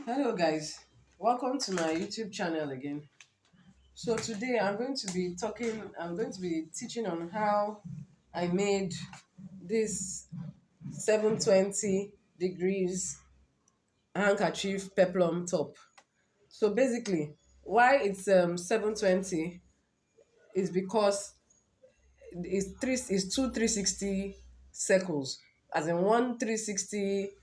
Hello guys, welcome to my YouTube channel again. So today I'm going to be teaching on how I made this 720 degrees handkerchief peplum top. So basically, why it's 720 is because it's two 360 circles, as in one 360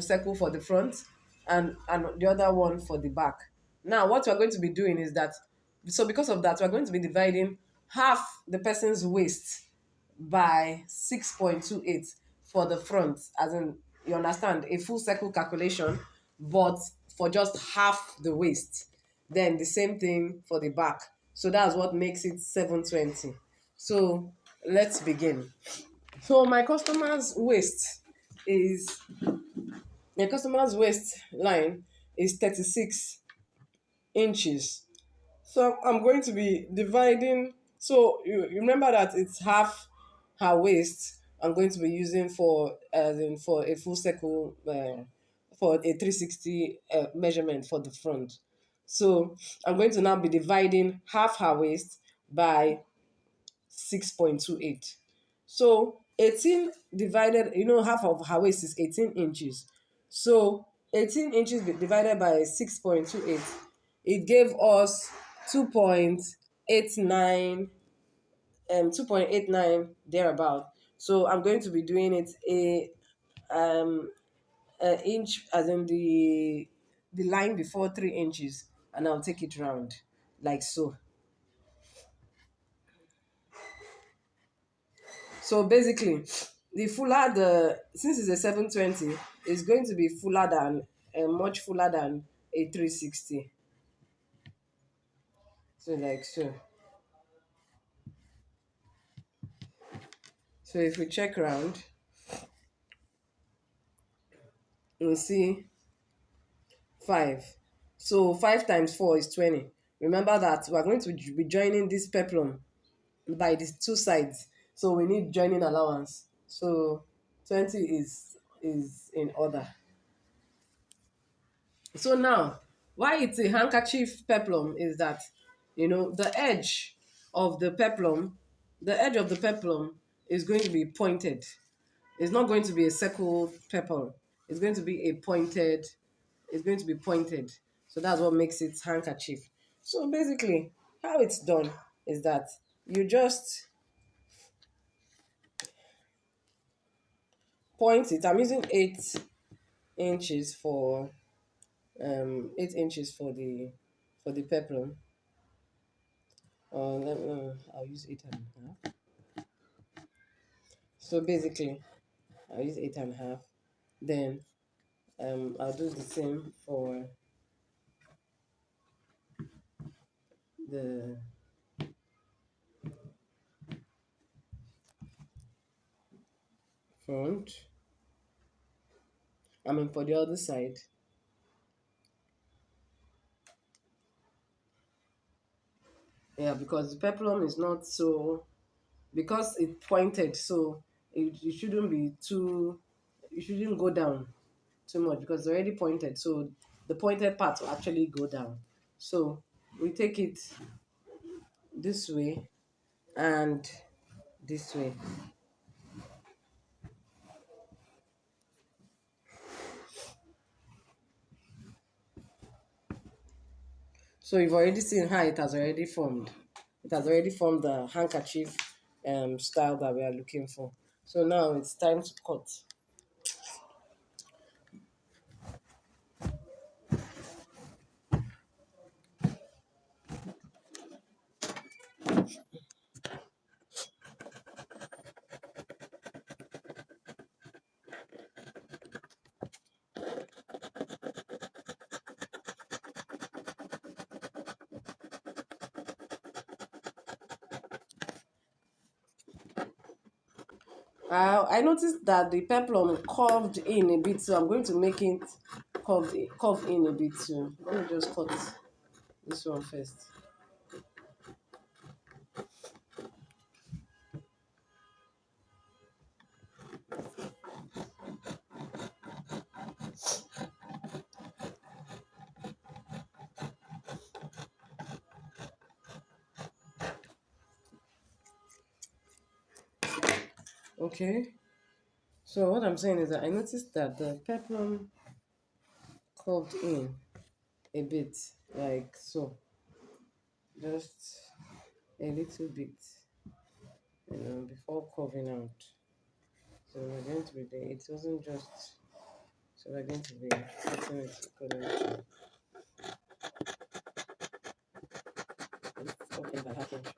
circle for the front and the other one for the back. Now what we're going to be doing is that, so because of that, we're going to be dividing half the person's waist by 6.28 for the front, as in, you understand, a full circle calculation, but for just half the waist. Then the same thing for the back. So that's what makes it 720. So let's begin. So is my customer's waist line is 36 inches. So I'm going to be dividing. So you remember that it's half her waist. I'm going to be using for a full circle, for a 360 measurement for the front. So I'm going to now be dividing half her waist by 6.28. So 18 divided, half of her waist is 18 inches. So 18 inches divided by 6.28, it gave us 2.89, 2.89 thereabout. So I'm going to be doing it a inch, as in the line before 3 inches, and I'll take it round like so. So basically, the fuller since it's a 720, it's going to be fuller than, much fuller than a 360. So like so. So if we check round, we'll see 5. So 5 times 4 is 20. Remember that we're going to be joining this peplum by the two sides. So we need joining allowance. So 20 is in order. So now, why it's a handkerchief peplum is that, the edge of the peplum is going to be pointed. It's not going to be a circle peplum. It's going to be it's going to be pointed. So that's what makes it handkerchief. So basically, how it's done is that you just point it. I'm using 8 inches for 8 inches for the peplum. I'll use 8.5. So basically, I'll use 8.5. Then I'll do the same for the front. For the other side. Yeah, because the peplum is not so, because it pointed, so it shouldn't be too, you shouldn't go down too much because it's already pointed. So the pointed part will actually go down. So we take it this way and this way. So you've already seen how it has already formed. It has already formed the handkerchief style that we are looking for. So now it's time to cut. I noticed that the peplum curved in a bit, so I'm going to make it curve in a bit too. Let me just cut this one first. Okay. So what I'm saying is that I noticed that the peplum curved in a bit, like so, just a little bit, before curving out. So we're going to be there. It wasn't just. So we're going to be cutting it according to. Okay, that happened.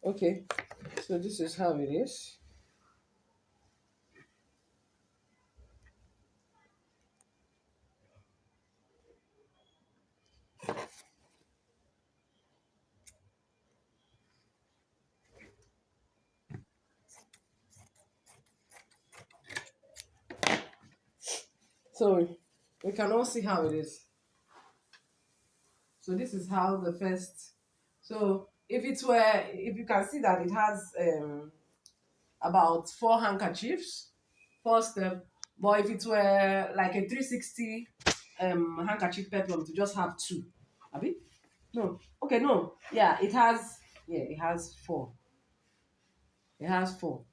Okay, so this is how it is. So we can all see how it is. So this is how the first. So if you can see that it has about four handkerchiefs, four step. But if it were like a 360 handkerchief peplum, to just have two. Abi? No. Okay, no. Yeah, it has four. It has four.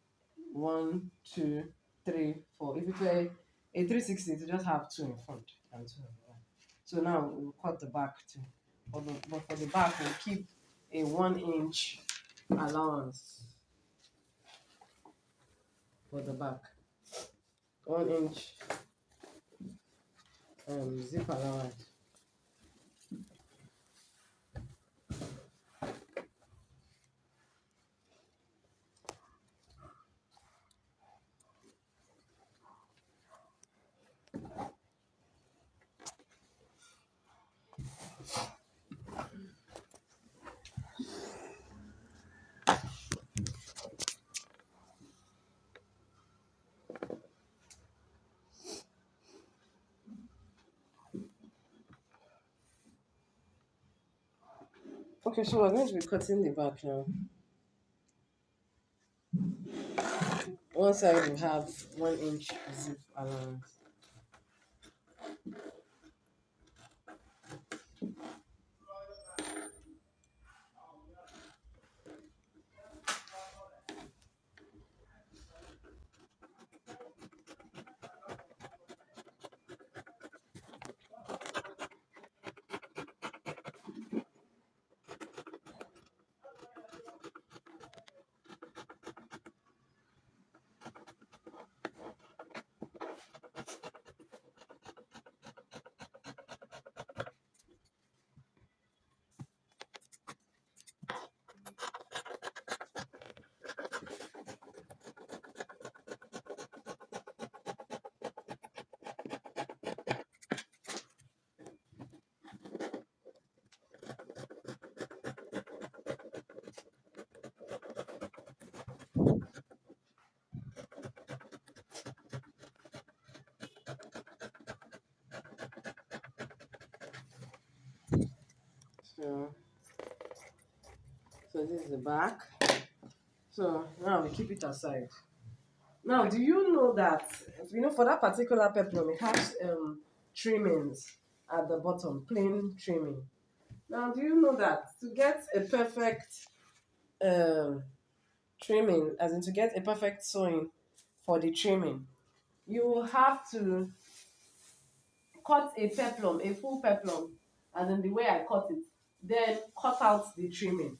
One, two, three, four. If it were a 360, to just have two in front and two on the back. So now we'll cut the back too. But for the back, we'll keep a 1 inch allowance for the back. 1 inch zip allowance. Okay, so we're going to be cutting the back now. One side will have 1 inch zip allowance. So, so this is the back. So now we keep it aside. Now, do you know that for that particular peplum, it has trimmings at the bottom, plain trimming. Now, do you know that to get a perfect um, trimming, as in to get a perfect sewing for the trimming, you have to cut a peplum, a full peplum, as in the way I cut it, then cut out the trimming.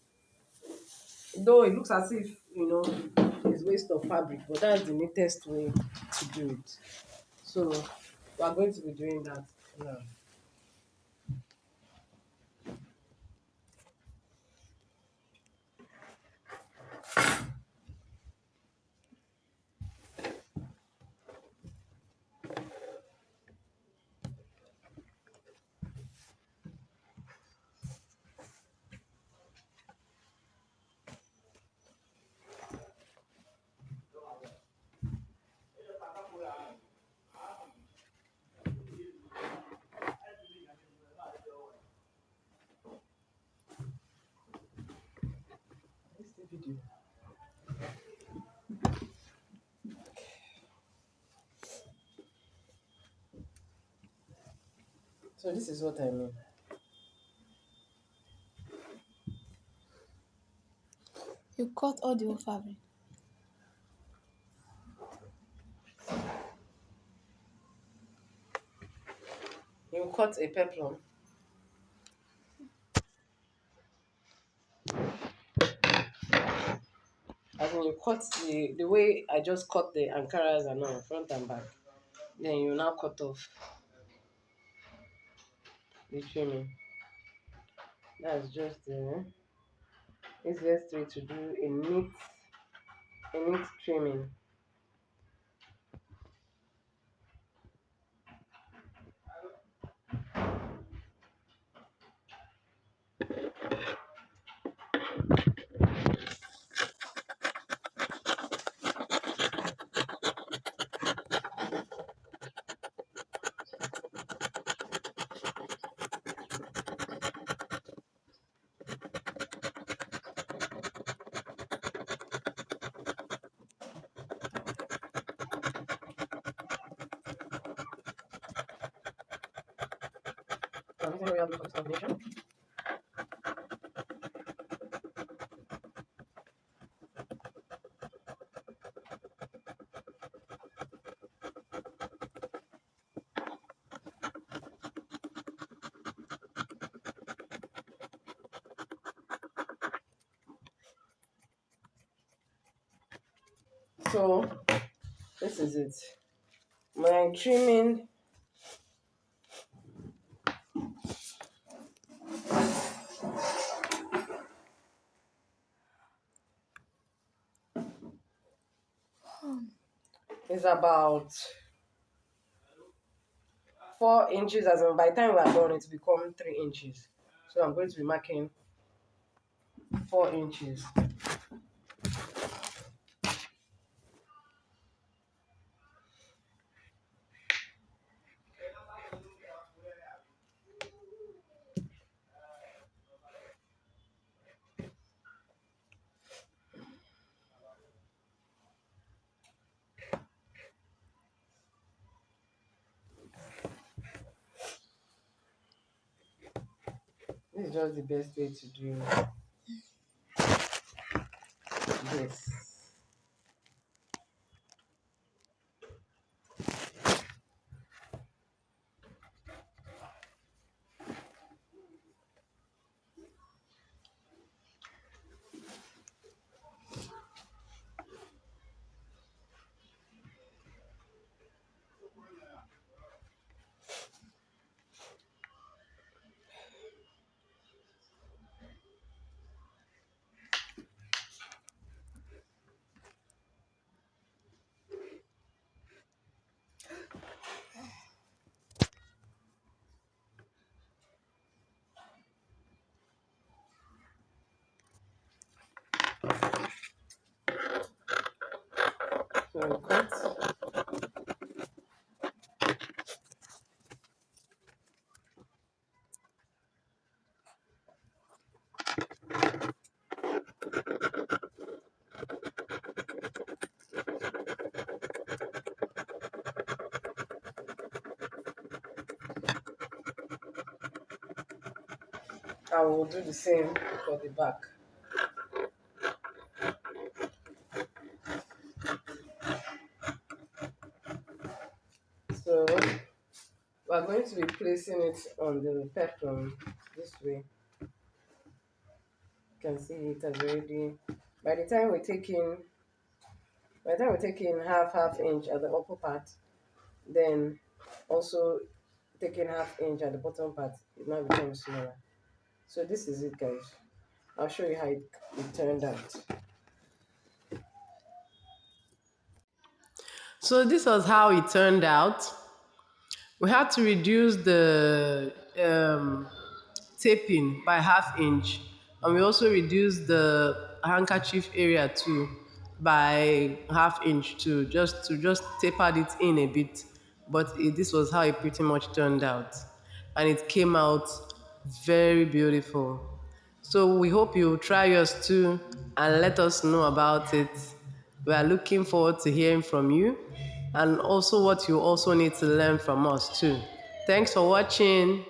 Though it looks as if it's waste of fabric, but that's the neatest way to do it. So we are going to be doing that now. So this is what I mean. You cut all the whole fabric. You cut a peplum. As in you cut the way I just cut the Ankaras and all, front and back. Then you now cut off the trimming. That's just the easiest way to do a neat trimming. So I'm using royal blue for this combination. So this is it. My trimming is about 4 inches, as in by the time we are done it will become 3 inches. So I'm going to be marking 4 inches. This is just the best way to do this. So we cut. I will do the same for the back. So we are going to be placing it on the peplum this way. You can see it has already. By the time we take in, by the time we take in half inch at the upper part, then also taking half inch at the bottom part, it now becomes smaller. So this is it, guys. I'll show you how it turned out. So this was how it turned out. We had to reduce the taping by half inch, and we also reduced the handkerchief area too by half inch too, just tapered it in a bit. But this was how it pretty much turned out, and it came out very beautiful. So we hope you try yours too and let us know about it. We are looking forward to hearing from you and also what you also need to learn from us too. Thanks for watching.